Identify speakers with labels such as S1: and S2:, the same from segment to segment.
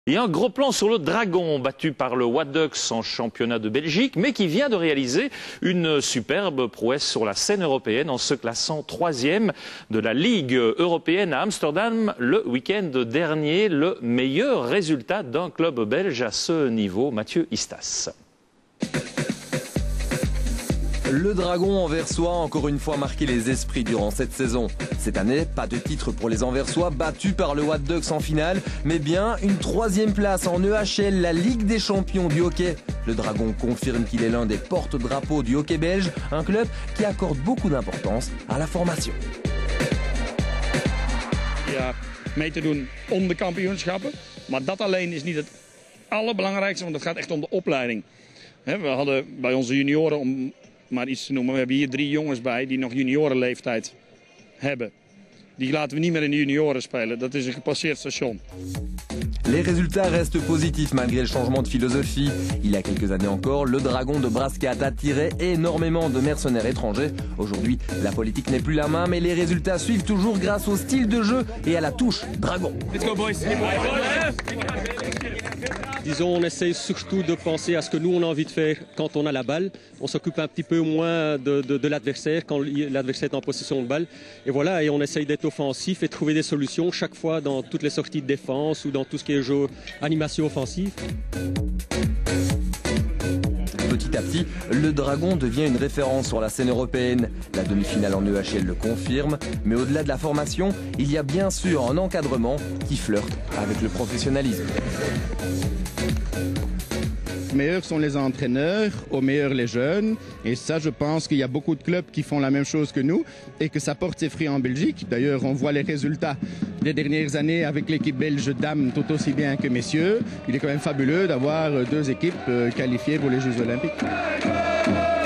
S1: Et un gros plan sur le Dragon, battu par le Wadux en championnat de Belgique, mais qui vient de réaliser une superbe prouesse sur la scène européenne en se classant 3e de la Ligue européenne à Amsterdam le week-end dernier. Le meilleur résultat d'un club belge à ce niveau, Mathieu Istas.
S2: Le Dragon anversois a encore une fois marqué les esprits durant cette saison. Cette année, pas de titre pour les Anversois battus par le Wadux en finale, mais bien une 3e place en EHL, la Ligue des champions du hockey. Le Dragon confirme qu'il est l'un des porte-drapeaux du hockey belge, un club qui accorde beaucoup d'importance à la formation.
S3: Ja, mee te doen om de kampioenschappen, maar dat alleen is niet het allerbelangrijkste, want het gaat echt om de opleiding. We hadden bij onze junioren, om maar iets te noemen, we hebben hier 3 jongens bij die nog juniorenleeftijd hebben. Die laten we niet meer in de junioren spelen, dat is een gepasseerd station.
S2: Les résultats restent positifs malgré le changement de philosophie. Il y a quelques années encore, le Dragon de Brascat attirait énormément de mercenaires étrangers. Aujourd'hui, la politique n'est plus la même, mais les résultats suivent toujours grâce au style de jeu et à la touche Dragon.
S3: Let's go boys!
S4: Disons, on essaie surtout de penser à ce que nous on a envie de faire quand on a la balle. On s'occupe un petit peu moins de l'adversaire quand l'adversaire est en possession de balle. Et voilà, et on essaye d'être offensif et de trouver des solutions chaque fois dans toutes les sorties de défense ou dans tout ce qui est jeu animation offensive.
S2: Petit à petit, le Dragon devient une référence sur la scène européenne. La demi-finale en EHL le confirme, mais au-delà de la formation, il y a bien sûr un encadrement qui flirte avec le professionnalisme.
S5: Meilleurs sont les entraîneurs, au meilleur les jeunes. Et ça, je pense qu'il y a beaucoup de clubs qui font la même chose que nous et que ça porte ses fruits en Belgique. D'ailleurs, on voit les résultats des dernières années avec l'équipe belge dames tout aussi bien que messieurs. Il est quand même fabuleux d'avoir 2 équipes qualifiées pour les Jeux Olympiques.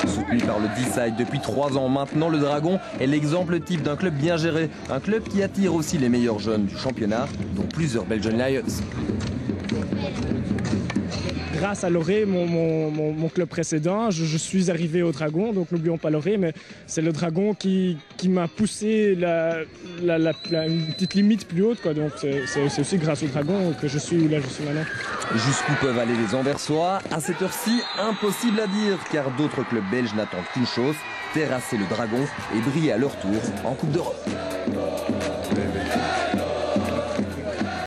S2: Soutenu par le D-Side depuis 3 ans maintenant, le Dragon est l'exemple type d'un club bien géré. Un club qui attire aussi les meilleurs jeunes du championnat, dont plusieurs Belgian Lions.
S6: Grâce à Loré, mon club précédent, je suis arrivé au Dragon, donc n'oublions pas Loré, mais c'est le Dragon qui m'a poussé une petite limite plus haute, quoi. Donc c'est aussi grâce au Dragon que je suis où là je suis maintenant.
S2: Jusqu'où peuvent aller les Anversois? À cette heure-ci, impossible à dire, car d'autres clubs belges n'attendent qu'une chose, terrasser le Dragon et briller à leur tour en Coupe d'Europe.